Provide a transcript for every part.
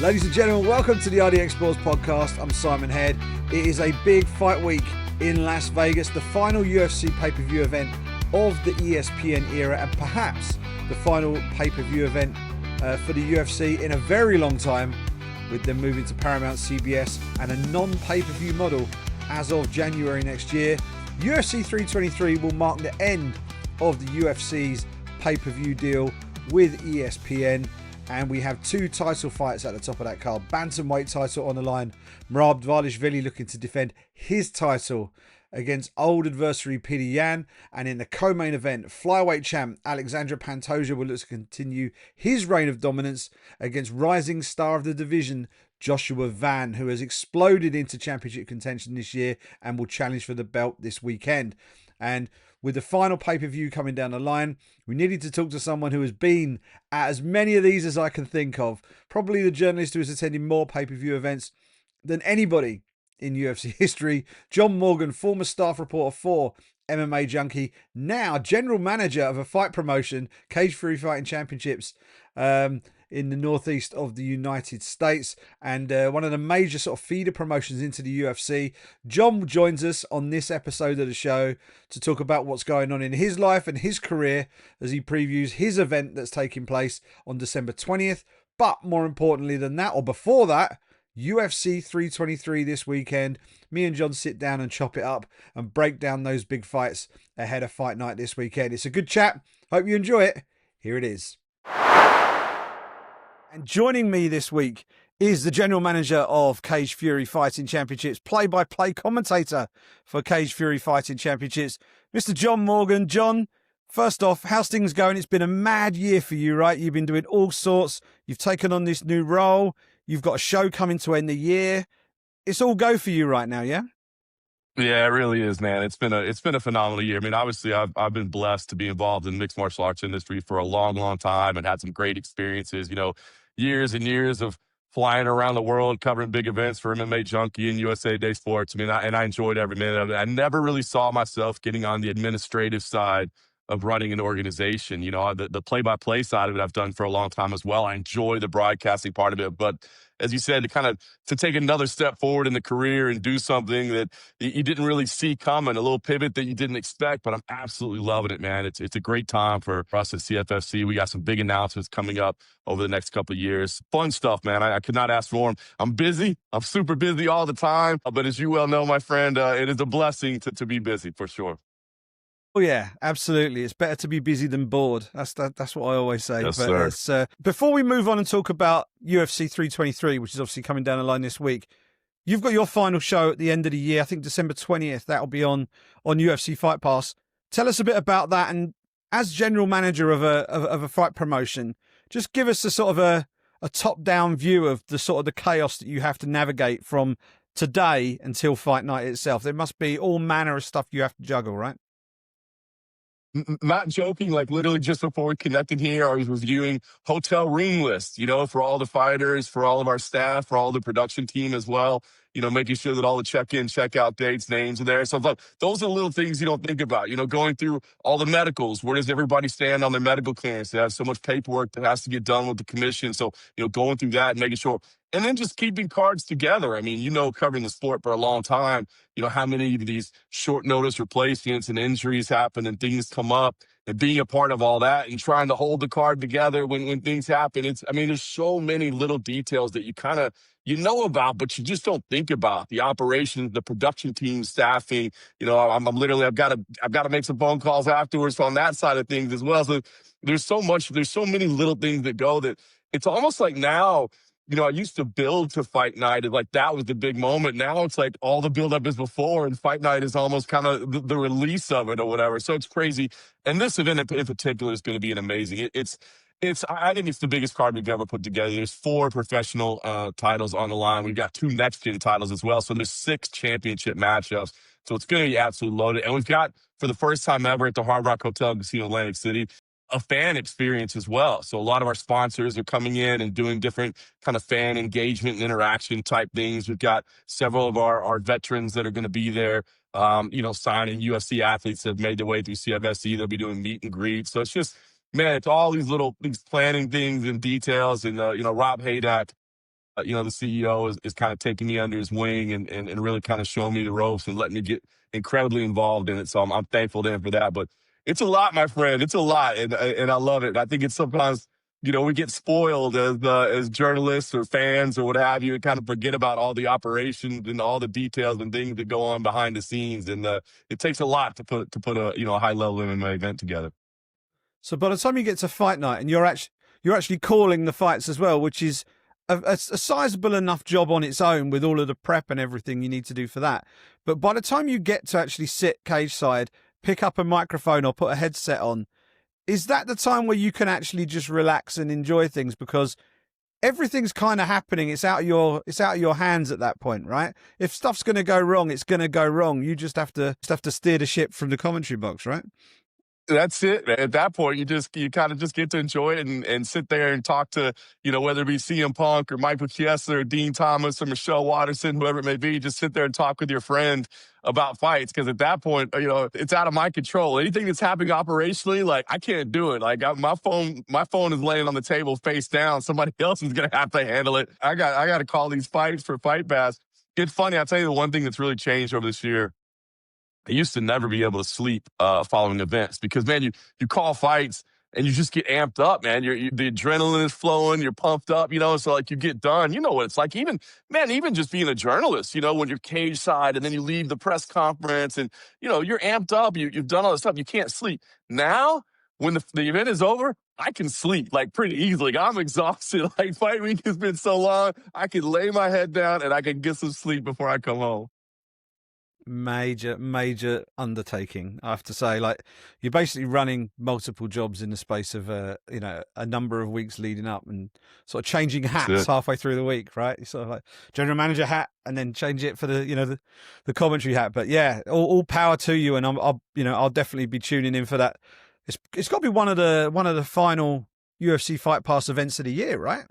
Ladies and gentlemen, welcome to the RDX Sports Podcast. I'm Simon Head. It is a big fight week in Las Vegas, the final UFC pay-per-view event of the ESPN era, and perhaps the final pay-per-view event for the UFC in a very long time, with them moving to Paramount, CBS, and a non-pay-per-view model as of January next year. UFC 323 will mark the end of the UFC's pay-per-view deal with ESPN. And we have two title fights at the top of that card. Bantamweight title on the line. Merab Dvalishvili looking to defend his title against old adversary Petr Yan. And in the co-main event, flyweight champ Alexandre Pantoja will look to continue his reign of dominance against rising star of the division, Joshua Van, who has exploded into championship contention this year and will challenge for the belt this weekend. And with the final pay-per-view coming down the line, we needed to talk to someone who has been at as many of these as I can think of. Probably the journalist who has attended more pay-per-view events than anybody in UFC history. John Morgan, former staff reporter for MMA Junkie, now general manager of a fight promotion, Cage Fury Fighting Championships, in the northeast of the United States, and one of the major sort of feeder promotions into the UFC. John joins us on this episode of the show to talk about what's going on in his life and his career as he previews his event that's taking place on December 20th. But more importantly than that, or before that, UFC 323 this weekend. Me and John sit down and chop it up and break down those big fights ahead of fight night this weekend. It's a good chat. Hope you enjoy it. Here it is. And joining me this week is the general manager of Cage Fury Fighting Championships, play-by-play commentator for Cage Fury Fighting Championships, Mr. John Morgan. John, first off, how's things going? It's been a mad year for you, right? You've been doing all sorts. You've taken on this new role. You've got a show coming to end the year. It's all go for you right now, yeah? Yeah, it really is, man. It's been a phenomenal year. I mean, obviously, I've been blessed to be involved in the mixed martial arts industry for a long, long time and had some great experiences. You know, years and years of flying around the world, covering big events for MMA Junkie and USA Today Sports. I mean, I enjoyed every minute of it. I never really saw myself getting on the administrative side of running an organization. You know, the play-by-play side of it I've done for a long time as well. I enjoy the broadcasting part of it, but as you said, to take another step forward in the career and do something that you didn't really see coming, a little pivot that you didn't expect, but I'm absolutely loving it, man. It's a great time for us at CFFC. We got some big announcements coming up over the next couple of years. Fun stuff, man. I could not ask for them. I'm busy. I'm super busy all the time, but as you well know, my friend, it is a blessing to be busy for sure. Oh yeah, absolutely. It's better to be busy than bored. That's what I always say. Yes, but sir. Before we move on and talk about UFC 323, which is obviously coming down the line this week, you've got your final show at the end of the year. I think December 20th. That'll be on UFC Fight Pass. Tell us a bit about that. And as general manager of a fight promotion, just give us a sort of a top-down view of the sort of the chaos that you have to navigate from today until fight night itself. There must be all manner of stuff you have to juggle, right? Not joking, like literally just before we connected here, I was reviewing hotel room lists, you know, for all the fighters, for all of our staff, for all the production team as well, you know, making sure that all the check-in, check-out dates, names are there. So like, those are the little things you don't think about, you know, going through all the medicals. Where does everybody stand on their medical clearance? They have so much paperwork that has to get done with the commission. So, you know, going through that and making sure, and then just keeping cards together. I mean, you know, covering the sport for a long time, you know, how many of these short notice replacements and injuries happen and things come up, and being a part of all that and trying to hold the card together when things happen. There's so many little details that you know about, but you just don't think about. The operations, the production team, staffing, you know, I'm literally, I've got to make some phone calls afterwards on that side of things as well. So there's so many little things that go that it's almost like now, you know, I used to build to fight night. Like that was the big moment. Now it's like all the buildup is before, and fight night is almost kind of the release of it or whatever. So it's crazy. And this event in particular is going to be an amazing. I think it's the biggest card we've ever put together. There's 4 professional titles on the line. We've got 2 next-gen titles as well. So there's 6 championship matchups. So it's going to be absolutely loaded. And we've got, for the first time ever at the Hard Rock Hotel and Casino Atlantic City, a fan experience as well. So a lot of our sponsors are coming in and doing different kind of fan engagement and interaction type things. We've got several of our veterans that are going to be there, you know, signing. UFC athletes that have made their way through CFSC. They'll be doing meet and greet. So it's just, man, it's all these planning things and details. And, you know, Rob Haydock the CEO is kind of taking me under his wing and really kind of showing me the ropes and letting me get incredibly involved in it. So I'm thankful to him for that. But it's a lot, my friend. It's a lot, and I love it. I think it's sometimes we get spoiled as journalists or fans or what have you, and kind of forget about all the operations and all the details and things that go on behind the scenes. And it takes a lot to put a high level MMA event together. So by the time you get to fight night and you're actually calling the fights as well, which is a sizable enough job on its own with all of the prep and everything you need to do for that. But by the time you get to actually sit cage side, pick up a microphone or put a headset on, is that the time where you can actually just relax and enjoy things? Because everything's kind of happening. It's out of your hands at that point, right? If stuff's going to go wrong, it's going to go wrong. You just have to steer the ship from the commentary box, right? That's it. At that point, you kind of just get to enjoy it and sit there and talk to, whether it be CM Punk or Michael Chiesa or Dean Thomas or Michelle Watterson, whoever it may be, just sit there and talk with your friend about fights. Because at that point, it's out of my control. Anything that's happening operationally, like I can't do it. Like my phone is laying on the table face down. Somebody else is going to have to handle it. I got to call these fights for Fight Pass. It's funny. I'll tell you the one thing that's really changed over this year. I used to never be able to sleep following events because, man, you call fights and you just get amped up, man. The adrenaline is flowing, you're pumped up, so like you get done. You know what it's like. Even just being a journalist, when you're cage side and then you leave the press conference and, you're amped up. You've done all this stuff. You can't sleep. Now, when the event is over, I can sleep like pretty easily. Like, I'm exhausted. Like fight week has been so long. I can lay my head down and I can get some sleep before I come home. Major undertaking, I have to say. Like, you're basically running multiple jobs in the space of a number of weeks leading up, and sort of changing hats halfway through the week, right? You sort of like general manager hat and then change it for the commentary hat. But yeah, all power to you, and I'll definitely be tuning in for that. It's got to be one of the final UFC Fight Pass events of the year, right?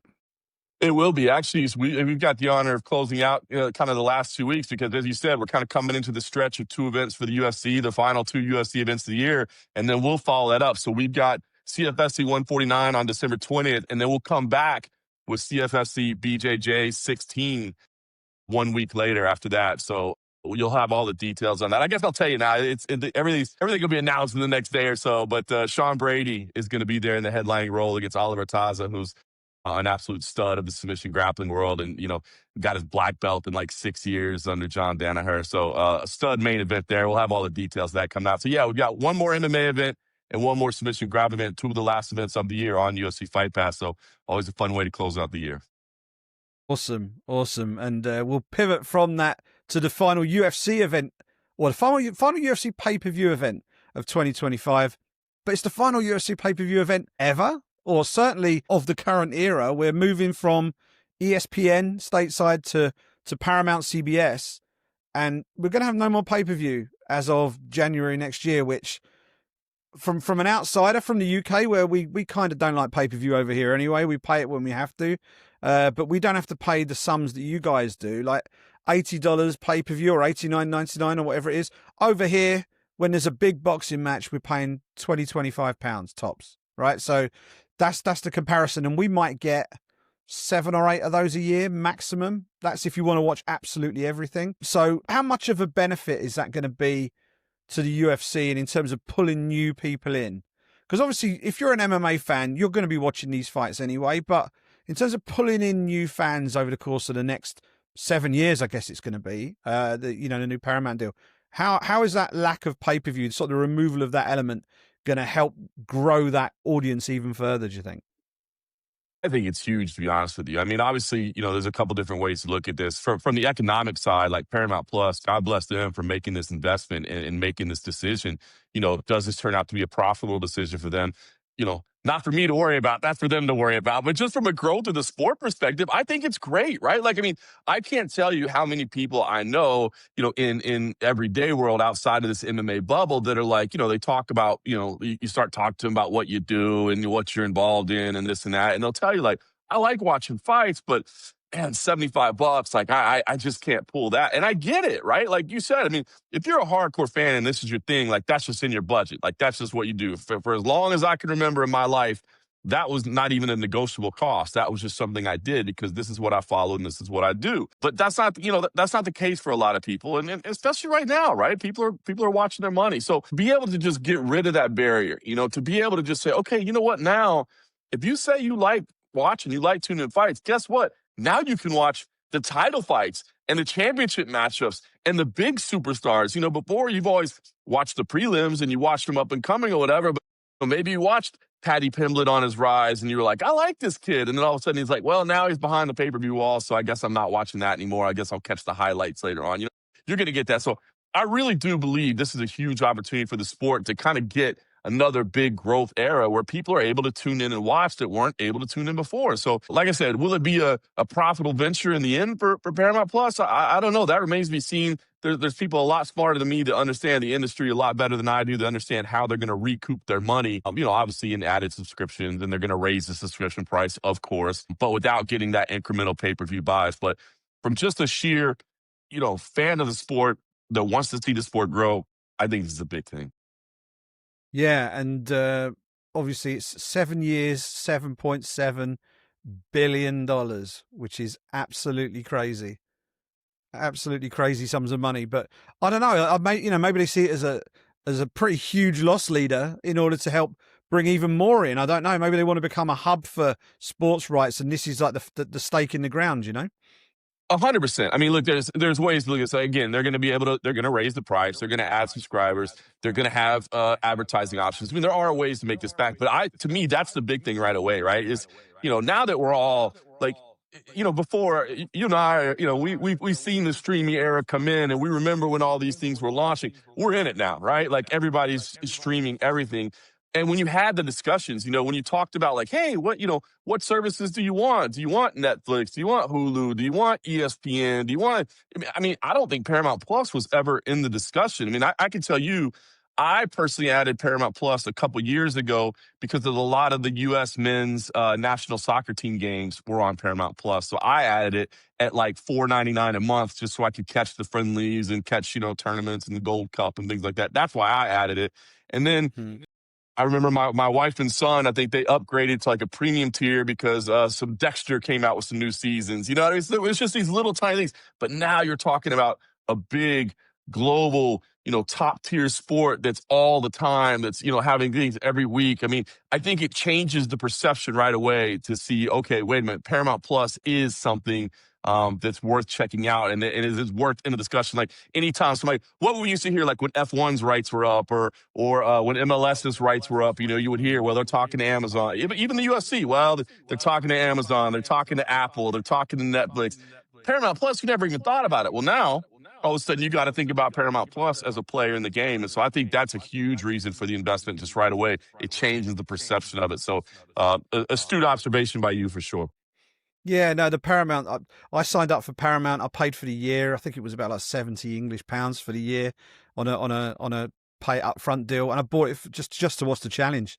It will be. Actually, we've got the honor of closing out kind of the last 2 weeks because, as you said, we're kind of coming into the stretch of 2 events for the UFC, the final 2 UFC events of the year, and then we'll follow that up. So we've got CFFC 149 on December 20th, and then we'll come back with CFFC BJJ 16 1 week later after that. So you'll have all the details on that. I guess I'll tell you now, everything will be announced in the next day or so, but Sean Brady is going to be there in the headlining role against Oliver Taza, who's an absolute stud of the submission grappling world, and got his black belt in like 6 years under John Danaher. So a stud main event there. We'll have all the details of that coming out. So yeah, we've got one more MMA event and one more submission grappling event, 2 of the last events of the year on UFC Fight Pass. So always a fun way to close out the year. Awesome. And we'll pivot from that to the final UFC event, or the final UFC pay-per-view event of 2025. But it's the final UFC pay-per-view event ever, or certainly of the current era. We're moving from ESPN stateside to Paramount CBS, and we're going to have no more pay-per-view as of January next year, which from an outsider from the UK, where we kind of don't like pay-per-view over here anyway. We pay it when we have to, but we don't have to pay the sums that you guys do, like $80 pay-per-view or $89.99 or whatever it is. Over here, when there's a big boxing match, we're paying £25 tops, right? So that's the comparison, and we might get 7 or 8 of those a year maximum. That's if you want to watch absolutely everything. So how much of a benefit is that going to be to the UFC, and in terms of pulling new people in? Because obviously, if you're an MMA fan, you're going to be watching these fights anyway. But in terms of pulling in new fans over the course of the next 7 years, I guess it's going to be the new Paramount deal. How is that lack of pay-per-view, sort of the removal of that element, going to help grow that audience even further, do you think? I think it's huge, to be honest with you. I mean, obviously, there's a couple different ways to look at this. From the economic side, like Paramount Plus, God bless them for making this investment and making this decision. Does this turn out to be a profitable decision for them? Not for me to worry about. That's for them to worry about. But just from a growth of the sport perspective, I think it's great, right? Like, I mean, I can't tell you how many people I know, in everyday world outside of this MMA bubble that are like, they talk about, you start talking to them about what you do and what you're involved in and this and that. And they'll tell you like, I like watching fights, but man, $75, like I just can't pull that. And I get it, right? Like you said, I mean, if you're a hardcore fan and this is your thing, like that's just in your budget. Like that's just what you do. For as long as I can remember in my life, that was not even a negotiable cost. That was just something I did because this is what I followed and this is what I do. But that's not, that's not the case for a lot of people. And especially right now, right? People are watching their money. So be able to just get rid of that barrier, to be able to just say, okay, you know what? Now, if you say you like watching, you like tuning in fights, guess what? Now you can watch the title fights and the championship matchups and the big superstars. Before you've always watched the prelims and you watched them up and coming or whatever, but maybe you watched Paddy Pimblett on his rise and you were like, I like this kid. And then all of a sudden he's like, well, now he's behind the pay-per-view wall, so I guess I'm not watching that anymore. I guess I'll catch the highlights later on. You're going to get that. So I really do believe this is a huge opportunity for the sport to kind of get another big growth era where people are able to tune in and watch that weren't able to tune in before. So like I said, will it be a profitable venture in the end for Paramount Plus? I don't know. That remains to be seen. There's people a lot smarter than me that understand the industry a lot better than I do, to understand how they're going to recoup their money, obviously in added subscriptions, and they're going to raise the subscription price, of course, but without getting that incremental pay-per-view buys. But from just a sheer, fan of the sport that wants to see the sport grow, I think this is a big thing. Yeah, and obviously it's 7 years, $7.7 billion, which is absolutely crazy. Absolutely crazy sums of money. But I don't know. Maybe they see it as a pretty huge loss leader in order to help bring even more in. I don't know. Maybe they want to become a hub for sports rights, and this is like the stake in the ground, 100%. I mean, look, there's ways to look at it. Again, they're going to raise the price. They're going to add subscribers. They're going to have advertising options. I mean, there are ways to make this back, but to me, that's the big thing right away, right? Is, now that we're all like, before you and I, we've seen the streaming era come in, and we remember when all these things were launching. We're in it now, right? Like everybody's streaming everything. And when you had the discussions, when you talked about like, hey, what services do you want? Do you want Netflix? Do you want Hulu? Do you want ESPN? Do you want? I don't think Paramount Plus was ever in the discussion. I mean, I can tell you, I personally added Paramount Plus a couple years ago because of a lot of the U.S. men's national soccer team games were on Paramount Plus. So I added it at like $4.99 a month just so I could catch the friendlies and catch, tournaments and the Gold Cup and things like that. That's why I added it. And then I remember my wife and son, I think they upgraded to like a premium tier because some Dexter came out with some new seasons. You know what I mean? So it's just these little tiny things. But now you're talking about a big global, top tier sport that's all the time, that's, having things every week. I mean, I think it changes the perception right away to see, okay, wait a minute, Paramount Plus is something that's worth checking out, and it is worth in a discussion. Like anytime somebody, what we used to hear, like when F1's rights were up, or when MLS's rights were up, you would hear, well, they're talking to Amazon. Even the UFC, well, they're talking to Amazon, they're talking to Apple, they're talking to Netflix. Paramount Plus, you never even thought about it. Well, now all of a sudden you got to think about Paramount Plus as a player in the game, and so I think that's a huge reason for the investment. Just right away, it changes the perception of it. So, astute observation by you for sure. Yeah, no, the Paramount, I signed up for Paramount. I paid for the year. I think it was about like 70 English pounds for the year on a pay upfront deal. And I bought it just to watch the challenge.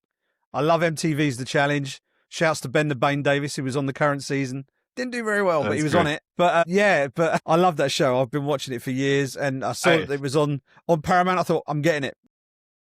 I love MTV's The Challenge. Shouts to Ben the Bane Davis, who was on the current season. Didn't do very well, but he was on it. But but I love that show. I've been watching it for years, and I saw that it was on Paramount. I thought, I'm getting it.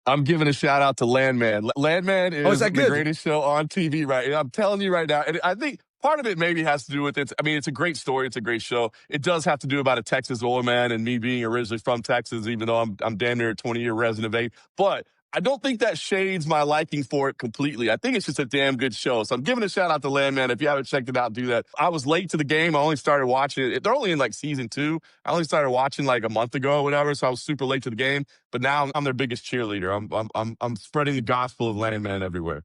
I'm giving a shout out to Landman. Landman is the greatest show on TV right now. I'm telling you right now. And I think part of it maybe has to do with it. I mean, it's a great story. It's a great show. It does have to do about a Texas oil man and me being originally from Texas, even though I'm damn near a 20-year resident of it. But I don't think that shades my liking for it completely. I think it's just a damn good show. So I'm giving a shout out to Landman. If you haven't checked it out, do that. I was late to the game. I only started watching it. They're only in like season 2. I only started watching like a month ago or whatever. So I was super late to the game. But now I'm their biggest cheerleader. I'm spreading the gospel of Landman everywhere.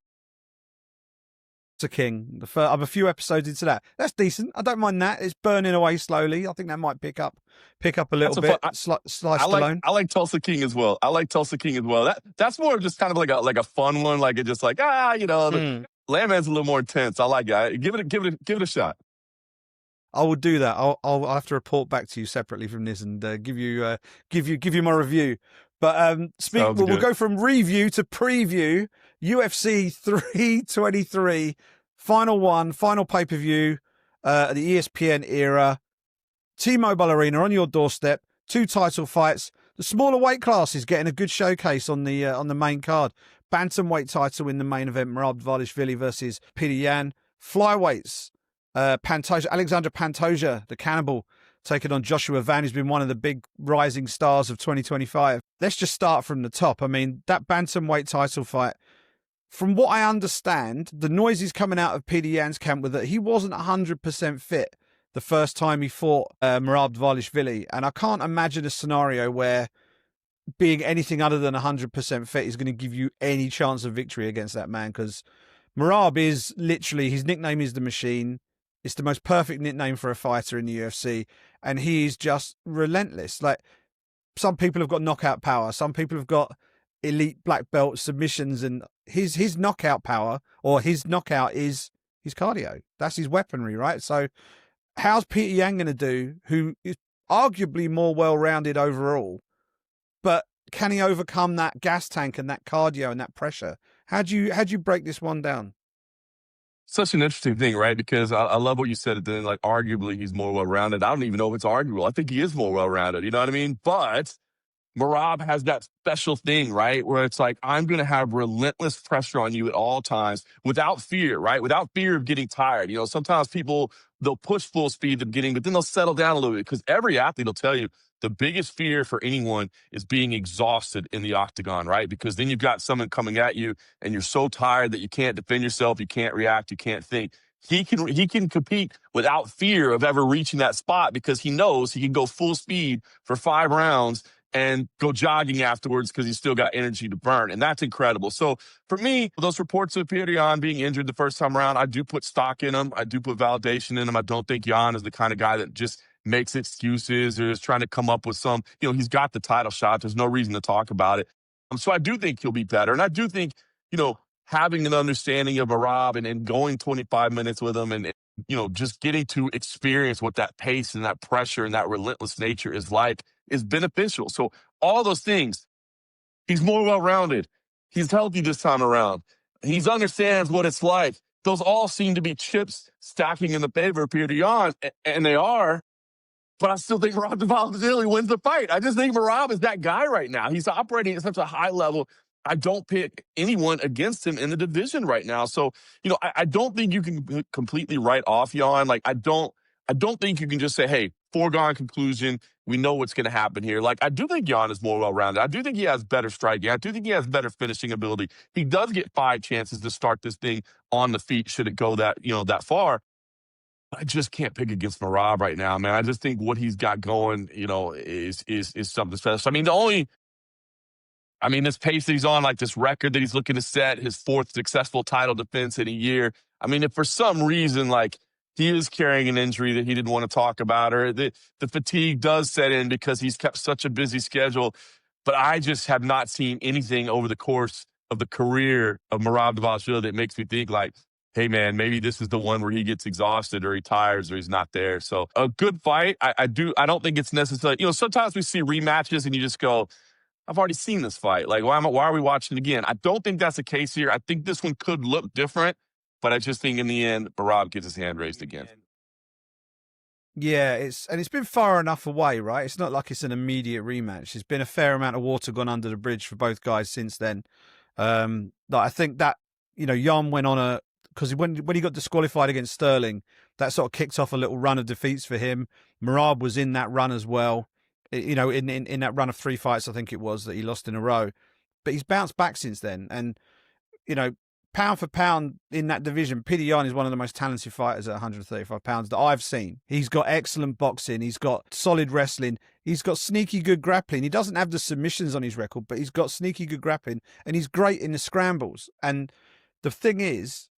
A king. I'm a few episodes into that. That's decent. I don't mind that. It's burning away slowly. I think that might pick up a little bit. Sliced alone. I like Tulsa King as well. That's more of just kind of like a fun one. Like it's just like Landman's a little more intense. I like it. Give it a shot. I will do that. I'll have to report back to you separately from this and give you my review. But we'll go from review to preview. UFC 323, final pay-per-view, the ESPN era, T-Mobile Arena on your doorstep, 2 title fights. The smaller weight class is getting a good showcase on the main card. bantamweight title in the main event, Merab Dvalishvili versus Petr Yan. Flyweights, Alexandre Pantoja, the cannibal, taking on Joshua Van, who's been one of the big rising stars of 2025. Let's just start from the top. I mean, that bantamweight title fight, from what I understand, the noises coming out of Petr Yan's camp were that he wasn't 100% fit the first time he fought Merab Dvalishvili. And I can't imagine a scenario where being anything other than 100% fit is going to give you any chance of victory against that man, because Merab is literally, his nickname is The Machine. It's the most perfect nickname for a fighter in the UFC. And he is just relentless. Like, some people have got knockout power. Some people have got elite black belt submissions. And his knockout power, or his knockout, is his cardio. That's his weaponry, right? So how's Petr Yan going to do, who is arguably more well-rounded overall, but can he overcome that gas tank and that cardio and that pressure? How'd you break this one down? Such an interesting thing, right? Because I love what you said. Then, like, arguably he's more well-rounded. I don't even know if it's arguable. I think he is more well-rounded. You know what I mean? But Merab has that special thing, right? Where it's like, I'm going to have relentless pressure on you at all times without fear, right? Without fear of getting tired. You know, sometimes people, they'll push full speed at the beginning, but then they'll settle down a little bit, because every athlete will tell you the biggest fear for anyone is being exhausted in the octagon, right? Because then you've got someone coming at you and you're so tired that you can't defend yourself, you can't react, you can't think. He can compete without fear of ever reaching that spot, because he knows he can go full speed for 5 rounds and go jogging afterwards because he's still got energy to burn. And that's incredible. So for me, those reports of Petr Yan being injured the first time around, I do put stock in him. I do put validation in him. I don't think Yan is the kind of guy that just makes excuses or is trying to come up with some, he's got the title shot. There's no reason to talk about it. So I do think he'll be better. And I do think, having an understanding of Merab and going 25 minutes with him and, just getting to experience what that pace and that pressure and that relentless nature is like is beneficial. So all those things, he's more well-rounded. He's healthy this time around. He understands what it's like. Those all seem to be chips stacking in the favor of Petr Yan, and they are. But I still think Merab Dvalishvili wins the fight. I just think Merab is that guy right now. He's operating at such a high level. I don't pick anyone against him in the division right now. So, I don't think you can completely write off Yan. Like, I don't think you can just say, hey, foregone conclusion, we know what's going to happen here. Like, I do think Yan is more well-rounded. I do think he has better striking. I do think he has better finishing ability. He does get 5 chances to start this thing on the feet should it go that far. I just can't pick against Merab right now, man. I just think what he's got going, is something special. This pace that he's on, like this record that he's looking to set, his 4th successful title defense in a year. If for some reason, like, he is carrying an injury that he didn't want to talk about, or the fatigue does set in because he's kept such a busy schedule, but I just have not seen anything over the course of the career of Merab Dvalishvili that makes me think, like, hey, man, maybe this is the one where he gets exhausted or he tires or he's not there. So a good fight. I don't think it's necessary. Sometimes we see rematches and you just go, I've already seen this fight. Like, why are we watching it again? I don't think that's the case here. I think this one could look different, but I just think in the end, Merab gets his hand raised again. Yeah, it's been far enough away, right? It's not like it's an immediate rematch. There's been a fair amount of water gone under the bridge for both guys since then. I think that, Yan went on because when he got disqualified against Sterling, that sort of kicked off a little run of defeats for him. Merab was in that run as well. In that run of 3 fights, I think it was, that he lost in a row. But he's bounced back since then. And, pound for pound in that division, Petr Yan is one of the most talented fighters at 135 pounds that I've seen. He's got excellent boxing. He's got solid wrestling. He's got sneaky good grappling. He doesn't have the submissions on his record, but he's got sneaky good grappling. And he's great in the scrambles. And the thing is,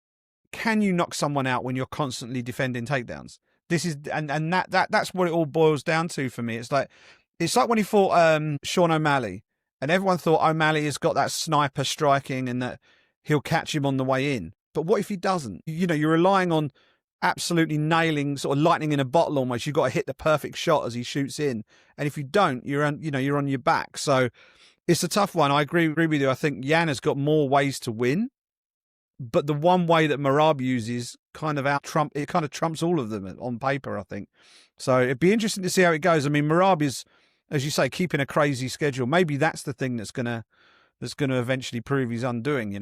can you knock someone out when you're constantly defending takedowns? This is that's what it all boils down to for me. It's like when he fought Sean O'Malley, and everyone thought O'Malley has got that sniper striking and that he'll catch him on the way in. But what if he doesn't? You're relying on absolutely nailing, sort of lightning in a bottle almost. You've got to hit the perfect shot as he shoots in, and if you don't, you're on your back. So it's a tough one. I agree with you. I think Yan has got more ways to win. But the one way that Merab uses kind of trumps all of them on paper, I think. So it'd be interesting to see how it goes. Merab is, as you say, keeping a crazy schedule. Maybe that's the thing that's going to that's going to eventually prove his undoing,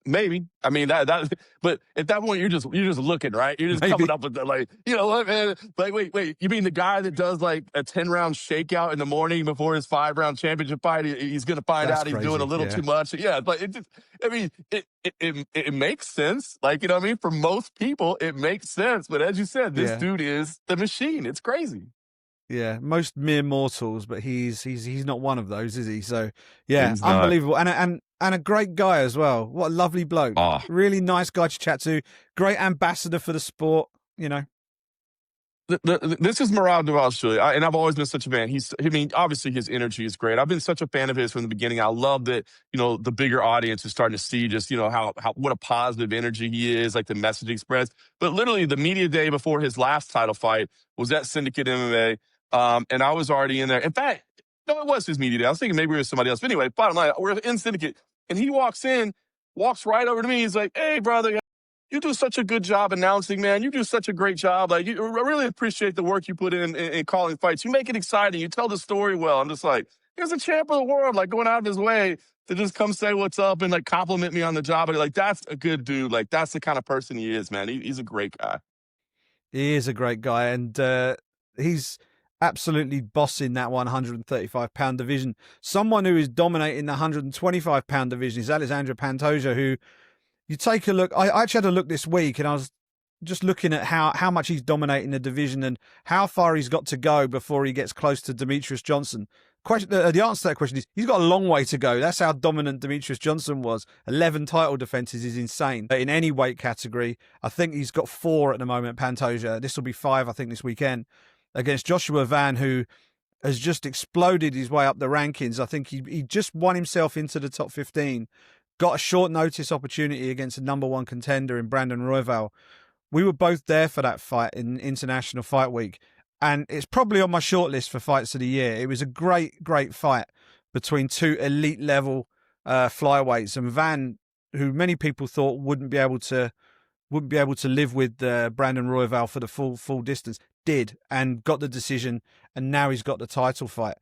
Maybe. I mean but at that point you're just looking, right? You're just Maybe. coming up with the, like, you know what, man? Like, wait, you mean the guy that does like a 10-round shakeout in the morning before his 5-round championship fight, he's gonna find That's out he's crazy. doing a little too much? Yeah, but it just, I mean, it makes sense. Like, you know what I mean? For most people, it makes sense. But as you said, this dude is the machine. It's crazy. Yeah, most mere mortals, but he's not one of those, is he? So yeah, He's not. unbelievable, and a great guy as well. What a lovely bloke! Oh. Really nice guy to chat to. Great ambassador for the sport. This is Merab Dvalishvili, and I've always been such a fan. Obviously his energy is great. I've been such a fan of his from the beginning. I love that, the bigger audience is starting to see just, how what a positive energy he is, like the message expressed. But literally the media day before his last title fight was at Syndicate MMA, and I was already in there. In fact, no, it was his media day. I was thinking maybe it was somebody else. But anyway, bottom line, we're in Syndicate, and he walks right over to me. He's like, "Hey, brother, you do such a good job announcing, man. You do such a great job. Like, I really appreciate the work you put in calling fights. You make it exciting. You tell the story well." I'm just like, here's a champ of the world, like, going out of his way to just come say what's up and like compliment me on the job. And like, that's a good dude. Like, that's the kind of person he is, man. He's a great guy. He is a great guy, and he's absolutely bossing that 135-pound division. Someone who is dominating the 125-pound division is Alexandre Pantoja, who. You take a look. I actually had a look this week, and I was just looking at how much he's dominating the division and how far he's got to go before he gets close to Demetrius Johnson. The answer to that question is he's got a long way to go. That's how dominant Demetrius Johnson was. 11 title defenses is insane in any weight category. I think he's got 4 at the moment, Pantoja. This will be 5, I think, this weekend against Joshua Van, who has just exploded his way up the rankings. I think he just won himself into the top 15. Got a short notice opportunity against a number 1 contender in Brandon Royval. We were both there for that fight in International Fight Week, and it's probably on my shortlist for fights of the year. It was a great, great fight between 2 elite level flyweights, and Van, who many people thought wouldn't be able to live with Brandon Royval for the full distance, did, and got the decision, and now he's got the title fight.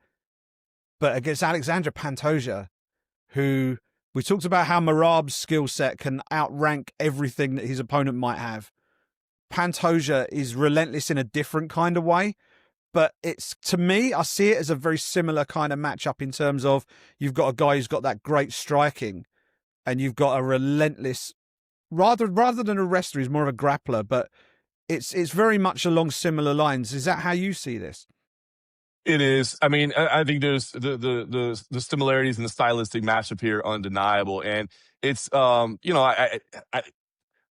But against Alexandre Pantoja, who we talked about how Merab's skill set can outrank everything that his opponent might have. Pantoja is relentless in a different kind of way, but to me, I see it as a very similar kind of matchup in terms of you've got a guy who's got that great striking, and you've got a relentless, rather than a wrestler, he's more of a grappler, but it's very much along similar lines. Is that how you see this? It is. I mean, I think there's the similarities in the stylistic matchup here undeniable, and it's I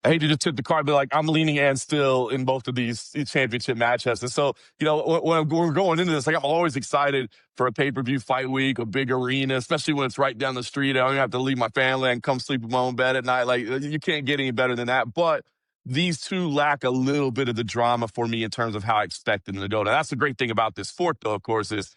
hate to just tip the card, but like I'm leaning and still in both of these championship matchups. And so, when we're going into this, like I'm always excited for a pay-per-view fight week, a big arena, especially when it's right down the street. I don't have to leave my family and come sleep in my own bed at night. Like, you can't get any better than that. But these two lack a little bit of the drama for me in terms of how I expected them to go. Now, that's the great thing about this sport, though, of course, is,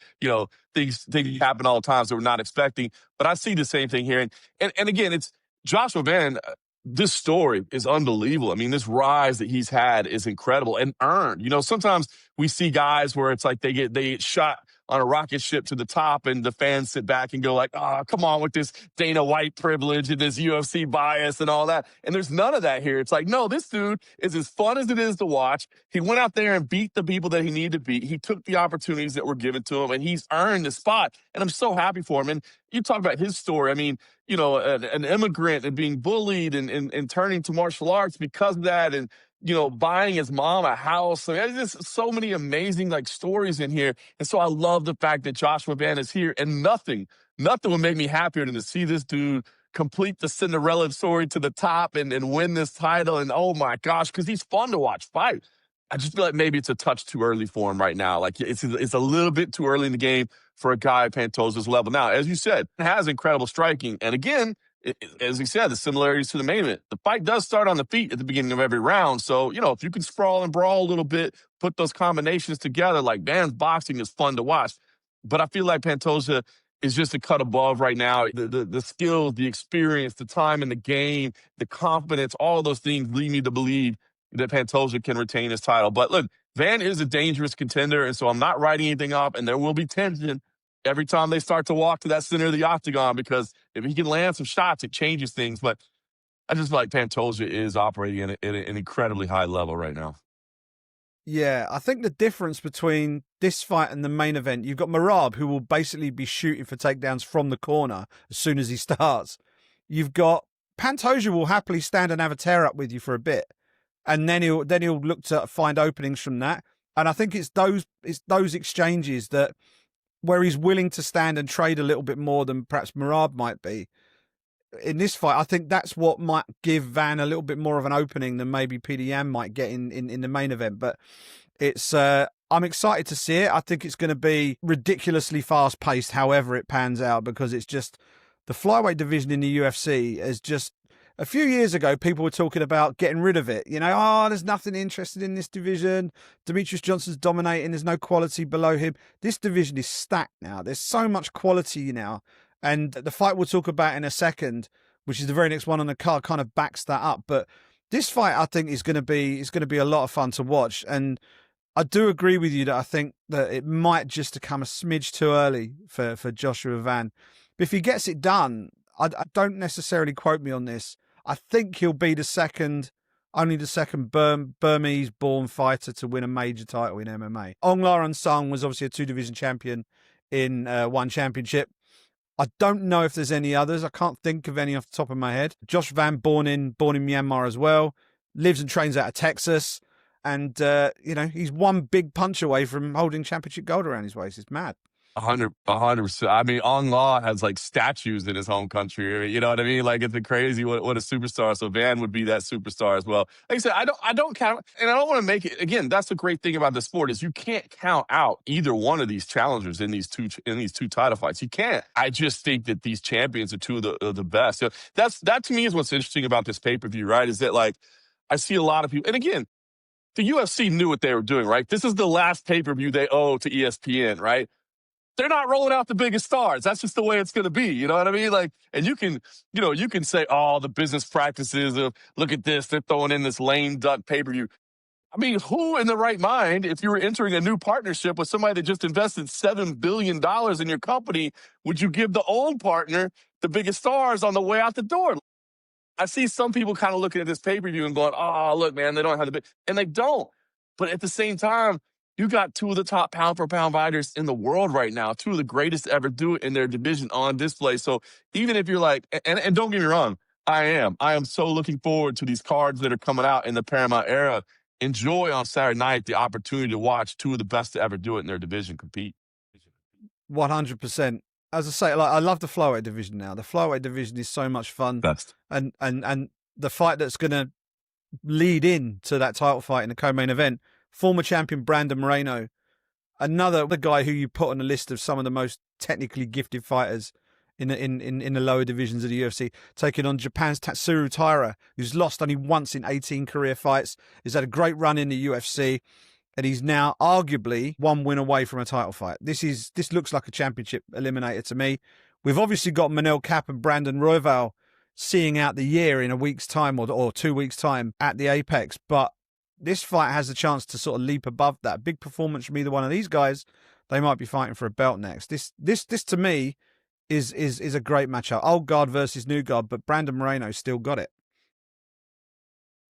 things happen all the time that we're not expecting. But I see the same thing here. And again, it's Joshua Van. This story is unbelievable. I mean, this rise that he's had is incredible and earned. Sometimes we see guys where it's like they get shot on a rocket ship to the top, and the fans sit back and go like, "Oh, come on with this Dana White privilege and this UFC bias and all that." And there's none of that here. It's like, no, this dude is as fun as it is to watch. He went out there and beat the people that he needed to beat. He took the opportunities that were given to him, and he's earned the spot. And I'm so happy for him. And you talk about his story. I mean, an immigrant and being bullied and turning to martial arts because of that, and buying his mom a house. I mean, there's just so many amazing stories in here. And so I love the fact that Joshua Van is here, and nothing would make me happier than to see this dude complete the Cinderella story to the top and win this title. And oh my gosh, because he's fun to watch fight. I just feel like maybe it's a touch too early for him right now. Like it's a little bit too early in the game for a guy at Pantoja's level. Now, as you said, has incredible striking. And again, as we said, the similarities to the main event. The fight does start on the feet at the beginning of every round. So, if you can sprawl and brawl a little bit, put those combinations together, like Van's boxing is fun to watch. But I feel like Pantoja is just a cut above right now. The skills, the experience, the time in the game, the confidence, all those things lead me to believe that Pantoja can retain his title. But look, Van is a dangerous contender, and so I'm not writing anything off, and there will be tension. every time they start to walk to that center of the octagon, because if he can land some shots, it changes things. But I just feel like Pantoja is operating at an incredibly high level right now. Yeah, I think the difference between this fight and the main event, you've got Merab, who will basically be shooting for takedowns from the corner as soon as he starts. You've got Pantoja will happily stand and have a tear up with you for a bit, and then he'll look to find openings from that. And I think it's those exchanges that where he's willing to stand and trade a little bit more than perhaps Merab might be. In this fight, I think that's what might give Van a little bit more of an opening than maybe Petr Yan might get in the main event. But it's I'm excited to see it. I think it's going to be ridiculously fast paced, however it pans out, because it's just the flyweight division in the UFC is just. A few years ago, people were talking about getting rid of it. You know, there's nothing interested in this division. Demetrius Johnson's dominating. There's no quality below him. This division is stacked now. There's so much quality now. And the fight we'll talk about in a second, which is the very next one on the card, kind of backs that up. But this fight, I think, is going to be a lot of fun to watch. And I do agree with you that I think that it might just come a smidge too early for Joshua Van. But if he gets it done, I don't necessarily quote me on this. I think he'll be only the second Burmese-born fighter to win a major title in MMA. Ong Laran Sung was obviously a 2-division champion in one championship. I don't know if there's any others. I can't think of any off the top of my head. Josh Van, born in Myanmar as well, lives and trains out of Texas, and he's one big punch away from holding championship gold around his waist. It's mad. 100%. I mean, Ong La has like statues in his home country. You know what I mean? Like, it's crazy what a superstar. So Van would be that superstar as well. Like I said, I don't count, and I don't want to make it. Again, that's the great thing about the sport is you can't count out either one of these challengers in these two title fights. You can't. I just think that these champions are two of the best. So that to me is what's interesting about this pay-per-view, right? Is that like I see a lot of people, and again, the UFC knew what they were doing, right? This is the last pay-per-view they owe to ESPN, right? They're not rolling out the biggest stars. That's just the way it's going to be. You know what I mean? Like, and you can say, the business practices of, look at this, they're throwing in this lame duck pay-per-view. I mean, who in the right mind, if you were entering a new partnership with somebody that just invested $7 billion in your company, would you give the old partner the biggest stars on the way out the door? I see some people kind of looking at this pay-per-view and going, look, man, they don't have the big, and they don't. But at the same time, you got two of the top pound-for-pound fighters in the world right now, two of the greatest to ever do it in their division on display. So even if you're like, and don't get me wrong, I am so looking forward to these cards that are coming out in the Paramount era. Enjoy on Saturday night the opportunity to watch two of the best to ever do it in their division compete. 100%. As I say, like I love the flyweight division now. The flyweight division is so much fun. Best. And the fight that's going to lead in to that title fight in the co-main event, former champion Brandon Moreno, another guy who you put on the list of some of the most technically gifted fighters in the lower divisions of the UFC, taking on Japan's Tatsuro Taira, who's lost only once in 18 career fights. He's had a great run in the UFC, and he's now arguably one win away from a title fight. This looks like a championship eliminator to me. We've obviously got Manel Kape and Brandon Royval seeing out the year in a week's time or 2 weeks' time at the Apex, but this fight has a chance to sort of leap above that. Big performance from either one of these guys. They might be fighting for a belt next. This to me is a great matchup. Old guard versus new guard, but Brandon Moreno still got it.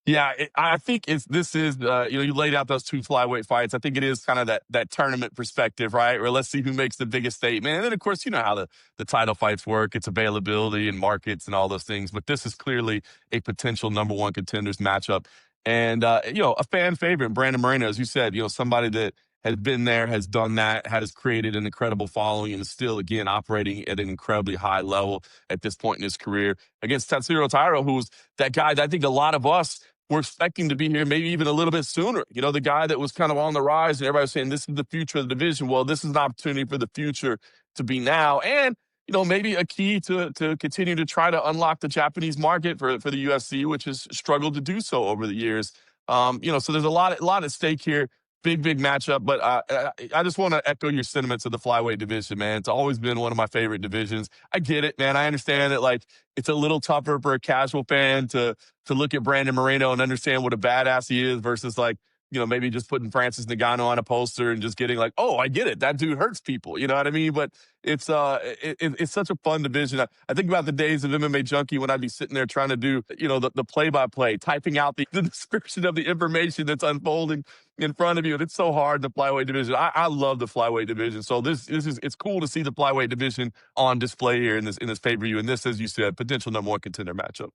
Yeah, I think this is you laid out those two flyweight fights. I think it is kind of that tournament perspective, right? Where let's see who makes the biggest statement. And then, of course, you know how the title fights work. It's availability and markets and all those things. But this is clearly a potential number one contenders matchup. And, a fan favorite, Brandon Moreno, as you said, somebody that has been there, has done that, has created an incredible following, and is still, again, operating at an incredibly high level at this point in his career against Tatsuro Taira, who's that guy that I think a lot of us were expecting to be here maybe even a little bit sooner. The guy that was kind of on the rise, and everybody was saying, this is the future of the division. Well, this is an opportunity for the future to be now. And, maybe a key to continue to try to unlock the Japanese market for the UFC, which has struggled to do so over the years. So there's a lot at stake here. Big matchup. But I just want to echo your sentiments of the flyweight division, man. It's always been one of my favorite divisions. I get it, man. I understand that, like, it's a little tougher for a casual fan to look at Brandon Moreno and understand what a badass he is versus, like, maybe just putting Francis Ngannou on a poster and just getting like, oh, I get it. That dude hurts people. You know what I mean? But it's such a fun division. I think about the days of MMA Junkie when I'd be sitting there trying to do, the play-by-play, typing out the description of the information that's unfolding in front of you. And it's so hard in the flyweight division. I love the flyweight division. So it's cool to see the flyweight division on display here in this pay-per-view. And this, as you said, potential number one contender matchup.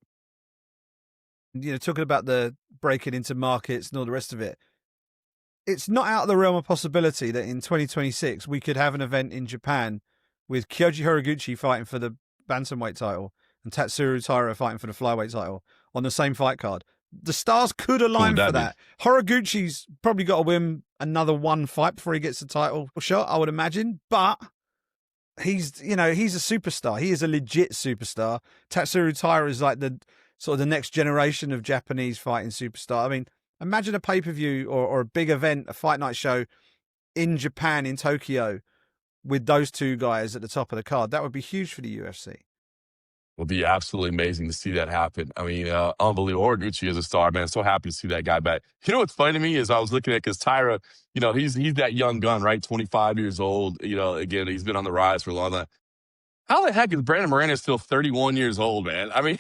Talking about the breaking into markets and all the rest of it, it's not out of the realm of possibility that in 2026 we could have an event in Japan with Kyoji Horiguchi fighting for the bantamweight title and Tatsuro Taira fighting for the flyweight title on the same fight card. The stars could align for that. Horiguchi's probably got to win another one fight before he gets the title shot, I would imagine, but he's a superstar. He is a legit superstar. Tatsuro Taira is like the sort of the next generation of Japanese fighting superstar. I mean, imagine a pay-per-view or a big event, a fight night show in Japan, in Tokyo, with those two guys at the top of the card. That would be huge for the UFC. It would be absolutely amazing to see that happen. I mean, unbelievable. Horiguchi is a star, man. So happy to see that guy back. You know what's funny to me is I was looking at, because Taira, he's that young gun, right? 25 years old. Again, he's been on the rise for a long time. How the heck is Brandon Moreno still 31 years old, man? I mean,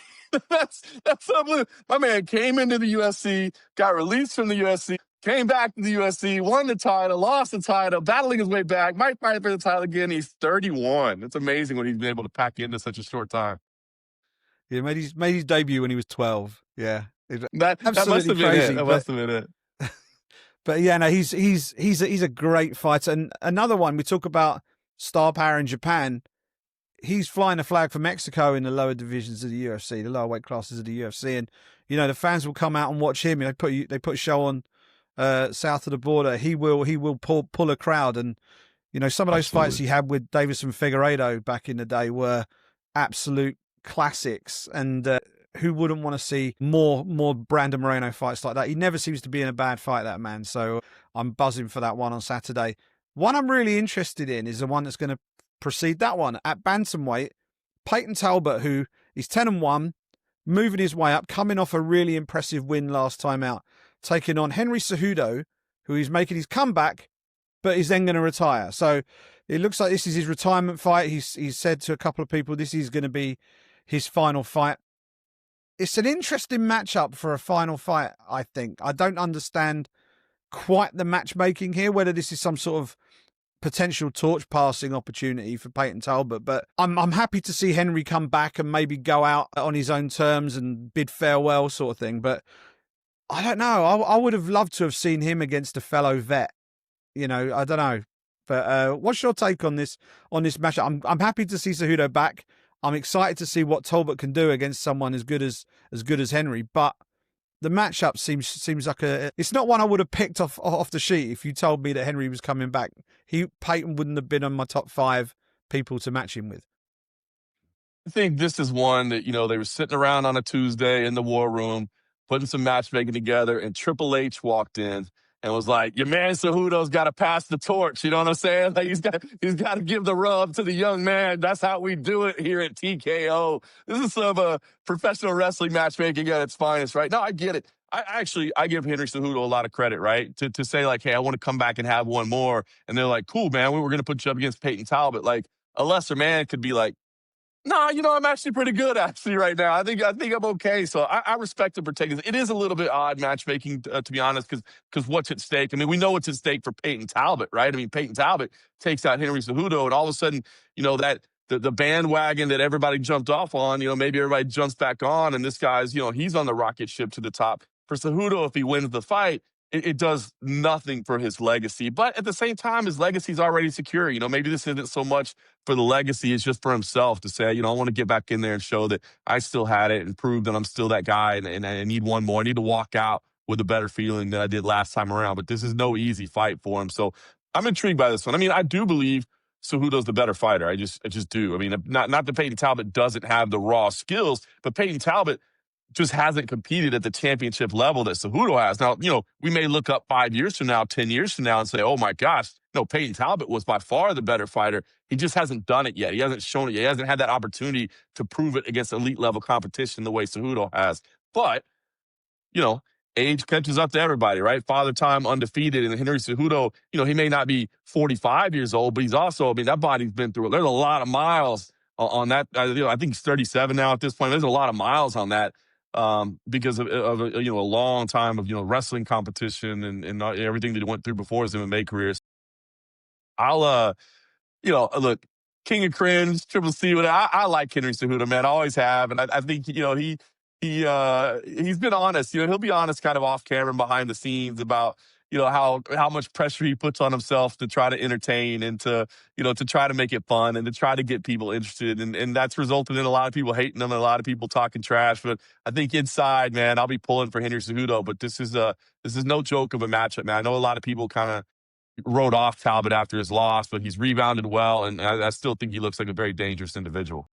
that's unbelievable. My man came into the UFC, got released from the UFC, came back to the UFC, won the title, lost the title, battling his way back, might fight for the title again. He's 31. It's amazing what he's been able to pack into such a short time. Yeah, made his debut when he was 12. Yeah, that must have been crazy, it. That must have been it. But yeah, no, he's a great fighter. And another one, we talk about star power in Japan. He's flying a flag for Mexico in the lower divisions of the UFC, the lower weight classes of the UFC, and the fans will come out and watch him. They put a show on south of the border. He will pull a crowd, and some of those fights he had with Davison Figueiredo back in the day were absolute classics. And who wouldn't want to see more Brandon Moreno fights like that? He never seems to be in a bad fight, that man. So I'm buzzing for that one on Saturday. One I'm really interested in is the one that's going to precede that one at bantamweight. Peyton Talbot, who is 10-1, moving his way up, coming off a really impressive win last time out, taking on Henry Cejudo, who is making his comeback, but is then going to retire. So it looks like this is his retirement fight. He's said to a couple of people this is going to be his final fight. It's an interesting matchup for a final fight, I think. I don't understand quite the matchmaking here, whether this is some sort of potential torch passing opportunity for Peyton Talbot, but I'm happy to see Henry come back and maybe go out on his own terms and bid farewell, sort of thing. But I don't know. I would have loved to have seen him against a fellow vet. I don't know. But what's your take on this matchup? I'm happy to see Cejudo back. I'm excited to see what Talbot can do against someone as good as Henry. But the matchup seems like it's not one I would have picked off the sheet if you told me that Henry was coming back. Peyton wouldn't have been on my top 5 people to match him with. I think this is one that, they were sitting around on a Tuesday in the war room, putting some matchmaking together, and Triple H walked in and was like, your man Cejudo's got to pass the torch. You know what I'm saying? Like he's got to give the rub to the young man. That's how we do it here at TKO. This is some professional wrestling matchmaking at its finest, right? No, I get it. I give Henry Cejudo a lot of credit, right? To say like, hey, I want to come back and have one more. And they're like, cool, man, we were going to put you up against Peyton Talbot. Like a lesser man could be like, nah, I'm actually pretty good actually right now. I think I'm okay. So I respect him for taking this. It is a little bit odd matchmaking, to be honest, because what's at stake? I mean, we know what's at stake for Peyton Talbot, right? I mean, Peyton Talbot takes out Henry Cejudo, and all of a sudden, that the bandwagon that everybody jumped off on, maybe everybody jumps back on, and this guy's, he's on the rocket ship to the top. For Cejudo, if he wins the fight, it does nothing for his legacy. But at the same time, his legacy's already secure. Maybe this isn't so much for the legacy, it's just for himself to say, I want to get back in there and show that I still had it and prove that I'm still that guy, and I need one more. I need to walk out with a better feeling than I did last time around. But this is no easy fight for him. So I'm intrigued by this one. I mean, I do believe Cejudo's the better fighter. I just do. I mean, not that Peyton Talbot doesn't have the raw skills, but Peyton Talbot just hasn't competed at the championship level that Cejudo has. Now, we may look up 5 years from now, 10 years from now and say, oh my gosh, no, Peyton Talbot was by far the better fighter. He just hasn't done it yet. He hasn't shown it yet. He hasn't had that opportunity to prove it against elite level competition the way Cejudo has. But, age catches up to everybody, right? Father time undefeated. And Henry Cejudo, he may not be 45 years old, but he's also, that body's been through, there's a lot of miles on that. I think he's 37 now at this point. There's a lot of miles on that because of a long time of, wrestling competition and everything that he went through before his MMA career. I'll, look, King of Cringe, Triple C. I like Henry Cejudo, man. I always have, and I think he's been honest. He'll be honest, kind of off camera and behind the scenes about how much pressure he puts on himself to try to entertain and to try to make it fun and to try to get people interested, and that's resulted in a lot of people hating him and a lot of people talking trash. But I think inside, man, I'll be pulling for Henry Cejudo. But this is no joke of a matchup, man. I know a lot of people kind of wrote off Talbot after his loss, but he's rebounded well, and I still think he looks like a very dangerous individual.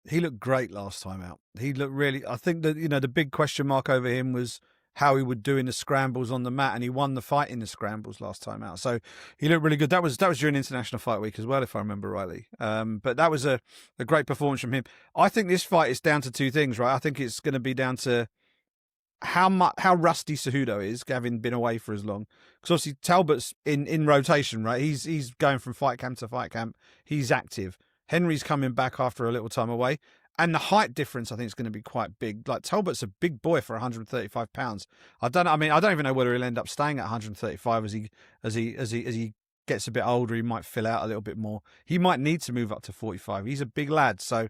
He looked great last time out. He looked really, I think that, the big question mark over him was how he would do in the scrambles on the mat, and he won the fight in the scrambles last time out. So he looked really good. That was during International Fight Week as well, if I remember rightly. But that was a great performance from him. I think this fight is down to two things, right? I think it's going to be down to how rusty Cejudo is, having been away for as long. Because obviously Talbot's in rotation, right? He's going from fight camp to fight camp. He's active. Henry's coming back after a little time away. And the height difference, I think, is going to be quite big. Like, Talbot's a big boy for 135 pounds. I don't even know whether he'll end up staying at 135 as he gets a bit older. He might fill out a little bit more. He might need to move up to 45. He's a big lad, so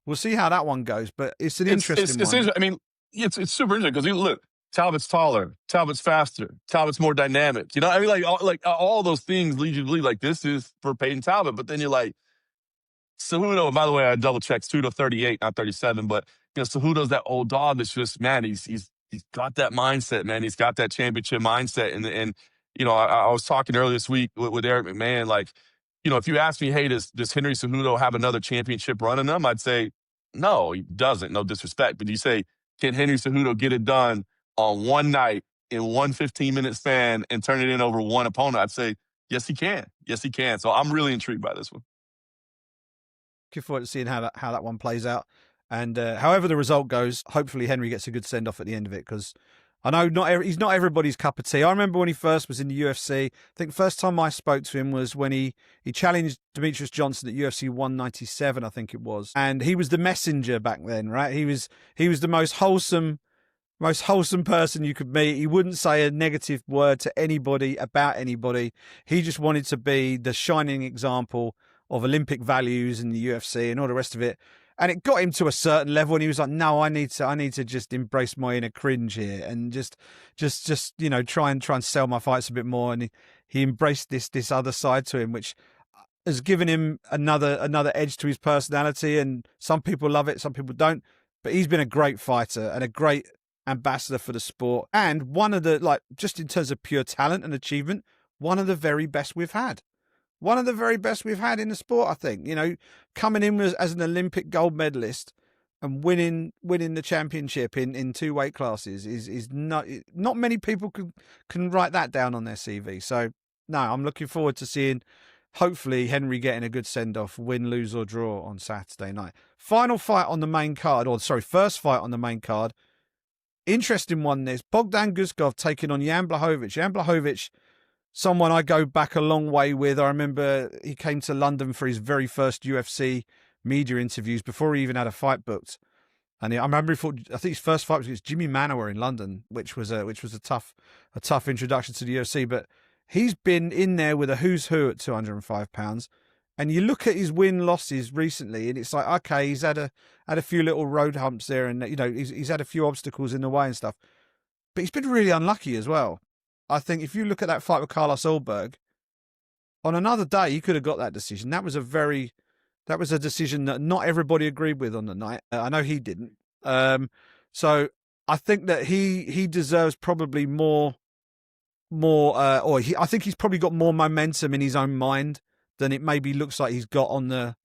we'll see how that one goes. But it's an interesting one. It's super interesting because look, Talbot's taller, Talbot's faster, Talbot's more dynamic. All those things lead you to believe like this is for Peyton Talbot. But then you're like, Cejudo, by the way, I double checked, Cejudo 38, not 37. But Cejudo's that old dog that's just, man, he's got that mindset, man. He's got that championship mindset. And I was talking earlier this week with Eric McMahon, like, if you ask me, hey, does Henry Cejudo have another championship run in him? I'd say no, he doesn't. No disrespect, but you say, can Henry Cejudo get it done on one night in one 15-minute span and turn it in over one opponent? I'd say, yes, he can. Yes, he can. So I'm really intrigued by this one. Looking forward to seeing how that one plays out. And however the result goes, hopefully Henry gets a good send-off at the end of it, because I know he's not everybody's cup of tea. I remember when he first was in the UFC, I think the first time I spoke to him was when he challenged Demetrius Johnson at UFC 197, I think it was. And he was the messenger back then, right? He was the most wholesome person you could meet. He wouldn't say a negative word to anybody about anybody. He just wanted to be the shining example of Olympic values in the UFC and all the rest of it. And it got him to a certain level, and he was like, no, I need to just embrace my inner cringe here and just try and sell my fights a bit more. And he embraced this other side to him, which has given him another edge to his personality. And some people love it, some people don't. But he's been a great fighter and a great ambassador for the sport, and one of the, just in terms of pure talent and achievement, one of the very best we've had. One of the very best we've had in the sport, I think. Coming in as an Olympic gold medalist and winning the championship in two weight classes is not many people can write that down on their CV. So no, I'm looking forward to seeing, hopefully, Henry getting a good send off, win, lose or draw on Saturday night. First fight on the main card. Interesting one. There's Bogdan Guskov taking on Jan Blachowicz. Jan Blachowicz, someone I go back a long way with. I remember he came to London for his very first UFC media interviews before he even had a fight booked. And I remember I think his first fight was against Jimmy Manoa in London, which was a tough introduction to the UFC. But he's been in there with a who's who at 205 pounds. And you look at his win-losses recently, and it's like, okay, he's had a few little road humps there, and he's had a few obstacles in the way and stuff. But he's been really unlucky as well. I think if you look at that fight with Carlos Ulberg, on another day he could have got that decision. That was a decision that not everybody agreed with on the night. I know he didn't. So I think that he deserves probably more. I think he's probably got more momentum in his own mind than it maybe looks like he's got on the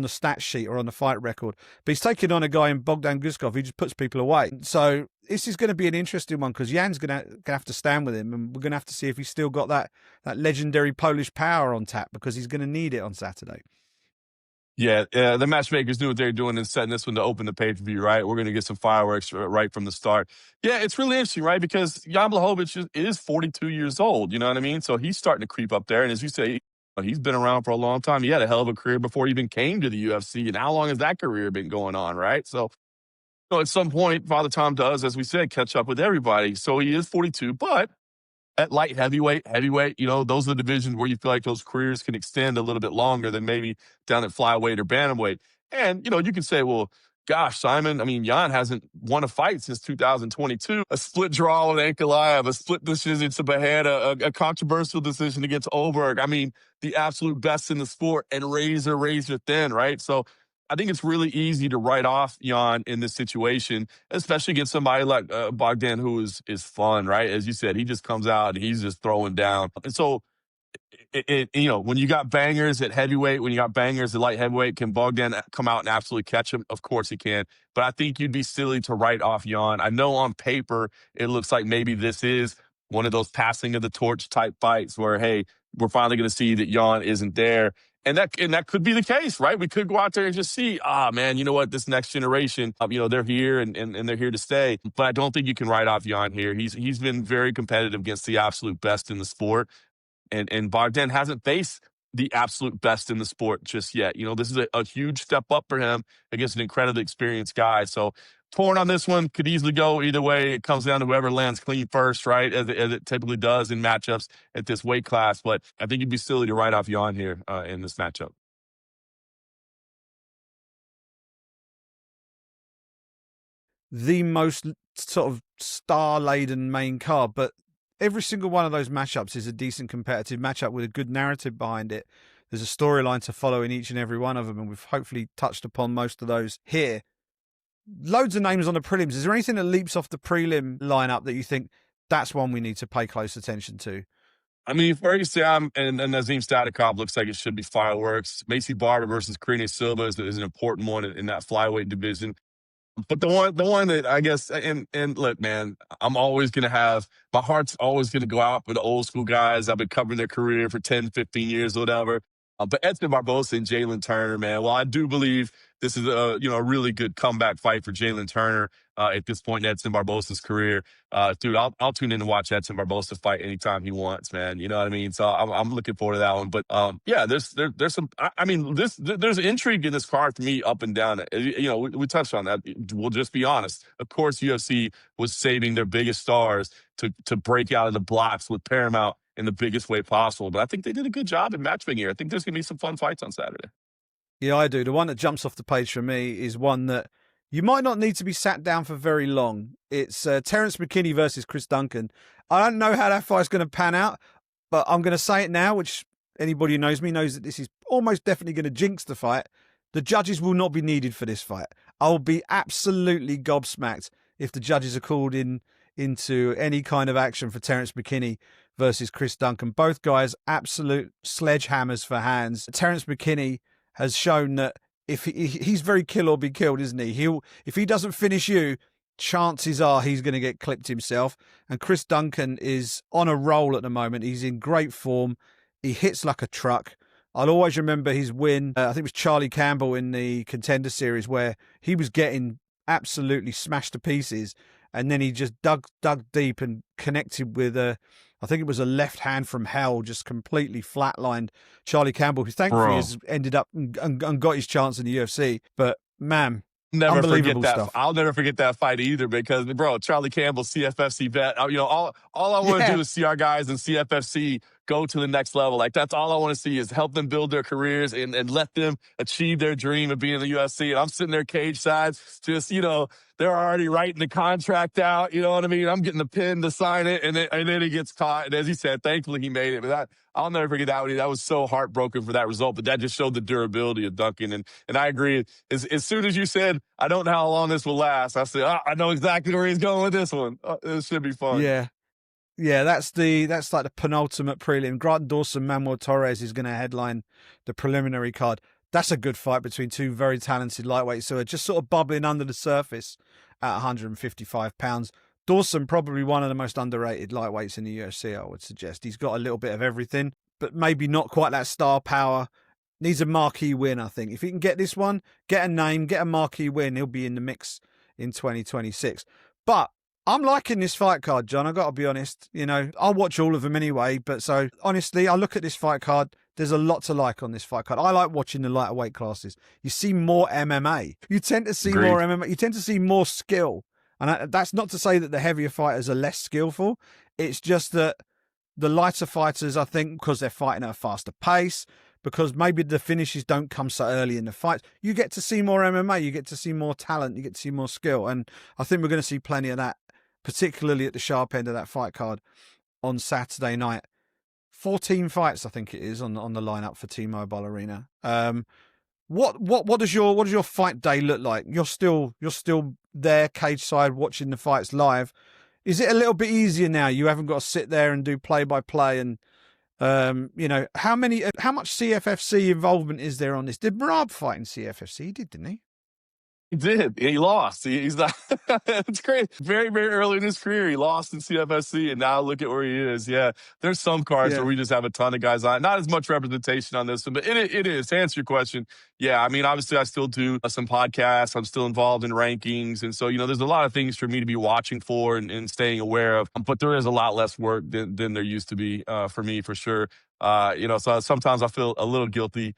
stat sheet or on the fight record. But he's taking on a guy in Bogdan Guskov who just puts people away. So this is going to be an interesting one, because Jan's going to have to stand with him, and we're going to have to see if he's still got that legendary Polish power on tap, because he's going to need it on Saturday. Yeah, the matchmakers knew what they were doing and setting this one to open the pay-per-view, right? We're going to get some fireworks right from the start. Yeah, it's really interesting, right? Because Jan Blachowicz is 42 years old, you know what I mean? So he's starting to creep up there. And as you say, he's been around for a long time. He had a hell of a career before he even came to the UFC. And how long has that career been going on, right? So, at some point, Father Tom does, as we said, catch up with everybody. So he is 42, but at light heavyweight, those are the divisions where you feel like those careers can extend a little bit longer than maybe down at flyweight or bantamweight. And, you can say, well, gosh, Simon, I mean, Jan hasn't won a fight since 2022. A split draw with Ankalaev, a split decision to Behead, a controversial decision against Oberg. I mean, the absolute best in the sport and razor thin, right? So I think it's really easy to write off Jan in this situation, especially against somebody like Bogdan, who is fun, right? As you said, he just comes out and he's just throwing down. And so, when you got bangers at heavyweight, when you got bangers at light heavyweight, can Bogdan come out and absolutely catch him? Of course he can. But I think you'd be silly to write off Jan. I know on paper it looks like maybe this is one of those passing of the torch type fights where, hey, we're finally going to see that Jan isn't there. And that could be the case, right? We could go out there and just see, man, you know what? This next generation, they're here and they're here to stay. But I don't think you can write off Jan here. He's been very competitive against the absolute best in the sport. And Bogdan hasn't faced the absolute best in the sport just yet. This is a huge step up for him against an incredibly experienced guy. So torn on this one, could easily go either way. It comes down to whoever lands clean first, right? As it typically does in matchups at this weight class. But I think you'd be silly to write off Jan here in this matchup. The most sort of star-laden main card, but every single one of those matchups is a decent competitive matchup with a good narrative behind it. There's a storyline to follow in each and every one of them, and we've hopefully touched upon most of those here. Loads of names on the prelims. Is there anything that leaps off the prelim lineup that you think that's one we need to pay close attention to? I mean, Fergie Sam and Nazim Statikov looks like it should be fireworks. Macy Barber versus Karine Silva is an important one in that flyweight division. But the one that I guess, and look, man, I'm always going to have, my heart's always going to go out for the old school guys. I've been covering their career for 10, 15 years or whatever. But Edson Barbosa and Jalen Turner, man, well, I do believe this is a really good comeback fight for Jalen Turner at this point in Edson Barbosa's career. Dude, I'll tune in to watch Edson Barbosa fight anytime he wants, man. You know what I mean? So I'm looking forward to that one. But yeah, there's some. I mean, there's intrigue in this card for me up and down. We touched on that. We'll just be honest. Of course, UFC was saving their biggest stars to break out of the blocks with Paramount in the biggest way possible. But I think they did a good job in matchmaking here. I think there's going to be some fun fights on Saturday. Yeah, I do. The one that jumps off the page for me is one that you might not need to be sat down for very long. It's Terence McKinney versus Chris Duncan. I don't know how that fight's going to pan out, but I'm going to say it now, which anybody who knows me knows that this is almost definitely going to jinx the fight. The judges will not be needed for this fight. I'll be absolutely gobsmacked if the judges are called into any kind of action for Terence McKinney versus Chris Duncan. Both guys, absolute sledgehammers for hands. Terence McKinney has shown that if he's very kill or be killed, isn't he? If he doesn't finish you, chances are he's going to get clipped himself. And Chris Duncan is on a roll at the moment. He's in great form. He hits like a truck. I'll always remember his win. I think it was Charlie Campbell in the Contender Series where he was getting absolutely smashed to pieces. And then he just dug deep and connected with I think it was a left hand from hell, just completely flatlined Charlie Campbell, who thankfully has ended up and got his chance in the UFC. But man, never unbelievable forget that. stuff. I'll never forget that fight either because, bro, Charlie Campbell, CFFC vet. All I want to do is see our guys in CFFC go to the next level. Like, that's all I want to see is help them build their careers and let them achieve their dream of being in the UFC. And I'm sitting there cage side, just, they're already writing the contract out. You know what I mean? I'm getting the pen to sign it, and then he gets caught. And as he said, thankfully he made it. But I'll never forget that one. That was so heartbroken for that result. But that just showed the durability of Duncan. And I agree. As soon as you said, I don't know how long this will last, I said, I know exactly where he's going with this one. It should be fun. Yeah. Yeah, that's like the penultimate prelim. Grant Dawson, Manuel Torres is going to headline the preliminary card. That's a good fight between two very talented lightweights who are just sort of bubbling under the surface at 155 pounds. Dawson, probably one of the most underrated lightweights in the UFC, I would suggest. He's got a little bit of everything, but maybe not quite that star power Needs a marquee win, I think. If he can get this one, get a name, get a marquee win, he'll be in the mix in 2026. But I'm liking this fight card, John. I've got to be honest. You know, I'll watch all of them anyway. But so, honestly, I look at this fight card. There's a lot to like on this fight card. I like watching the lighter weight classes. You see more MMA. You tend to see Agreed. more MMA. You tend to see more skill. And that's not to say that the heavier fighters are less skillful. It's just that the lighter fighters, I think, because they're fighting at a faster pace, because maybe the finishes don't come so early in the fight, you get to see more MMA, you get to see more talent, you get to see more skill. And I think we're going to see plenty of that, particularly at the sharp end of that fight card on Saturday night. 14 fights, I think it is, on the lineup for T-Mobile Arena. What does your fight day look like? You're still there, cage side, watching the fights live. Is it a little bit easier now? You haven't got to sit there and do play-by-play and you know, how much CFFC involvement is there on this? Did Merab fight in CFFC? He did, didn't he? He did. He lost. He's not. It's great. Very, very early in his career, he lost in CFSC, and now look at where he is. Yeah, there's some cards where we just have a ton of guys on. Not as much representation on this one, but it is. To answer your question, yeah, I mean, obviously, I still do some podcasts. I'm still involved in rankings, and so, you know, there's a lot of things for me to be watching for and staying aware of. But there is a lot less work than there used to be for me, for sure. You know, so sometimes I feel a little guilty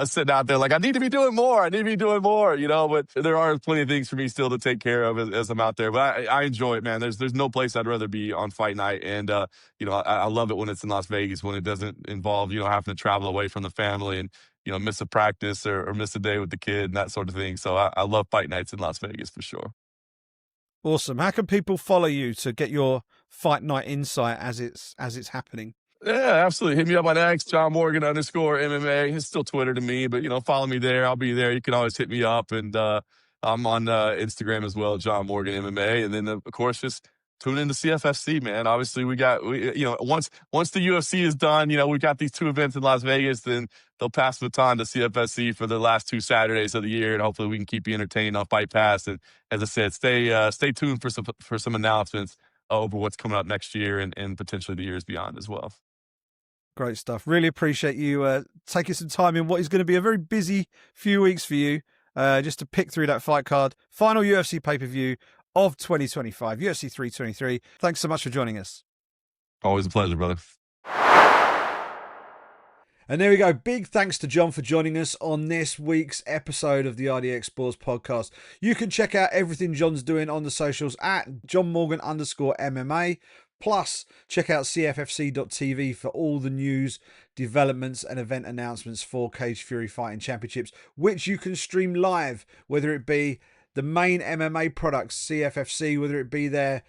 sitting out there like, I need to be doing more, you know, but there are plenty of things for me still to take care of as I'm out there. But I enjoy it, man. There's no place I'd rather be on fight night. And, you know, I love it when it's in Las Vegas, when it doesn't involve, you know, having to travel away from the family and, you know, miss a practice or miss a day with the kid and that sort of thing. So I love fight nights in Las Vegas for sure. Awesome. How can people follow you to get your fight night insight as it's happening? Yeah, absolutely. Hit me up on X, John Morgan _MMA. It's still Twitter to me, but, you know, follow me there. I'll be there. You can always hit me up. And I'm on Instagram as well, John Morgan MMA. And then, of course, just tune into CFFC, man. Obviously, we you know, once the UFC is done, you know, we've got these 2 events in Las Vegas, then they'll pass the baton to CFFC for the last 2 Saturdays of the year. And hopefully we can keep you entertained on Fight Pass. And as I said, stay tuned for some announcements over what's coming up next year and potentially the years beyond as well. Great stuff. Really appreciate you taking some time in what is going to be a very busy few weeks for you, just to pick through that fight card. Final UFC pay-per-view of 2025, UFC 323. Thanks so much for joining us. Always a pleasure, brother. And there we go. Big thanks to John for joining us on this week's episode of the RDX Sports Podcast. You can check out everything John's doing on the socials at JohnMorgan _MMA. Plus, check out cffc.tv for all the news, developments, and event announcements for Cage Fury Fighting Championships, which you can stream live, whether it be the main MMA products, CFFC, whether it be their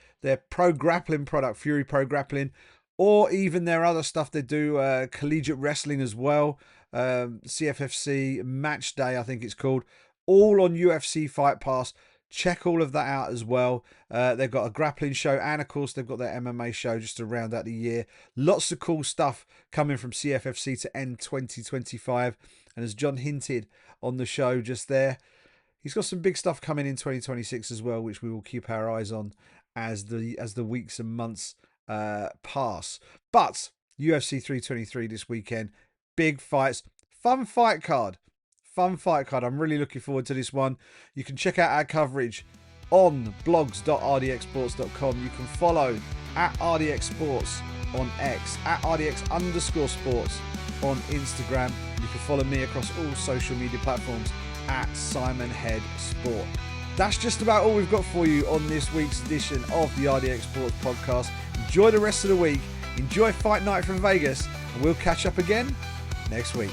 pro grappling product, Fury Pro Grappling, or even their other stuff. They do collegiate wrestling as well, CFFC Match Day, I think it's called, all on UFC Fight Pass. Check all of that out as well. They've got a grappling show, and of course they've got their MMA show just to round out the year. Lots of cool stuff coming from CFFC to end 2025. And as John hinted on the show just there, he's got some big stuff coming in 2026 as well, which we will keep our eyes on as the weeks and months pass. But UFC 323 this weekend, big fights, fun fight card. I'm really looking forward to this one. You can check out our coverage on blogs.rdxsports.com. You can follow at RDX Sports on X, at RDX _sports on Instagram. You can follow me across all social media platforms at Simon Head Sport. That's just about all we've got for you on this week's edition of the RDX Sports Podcast. Enjoy the rest of the week. Enjoy Fight Night from Vegas, and we'll catch up again next week.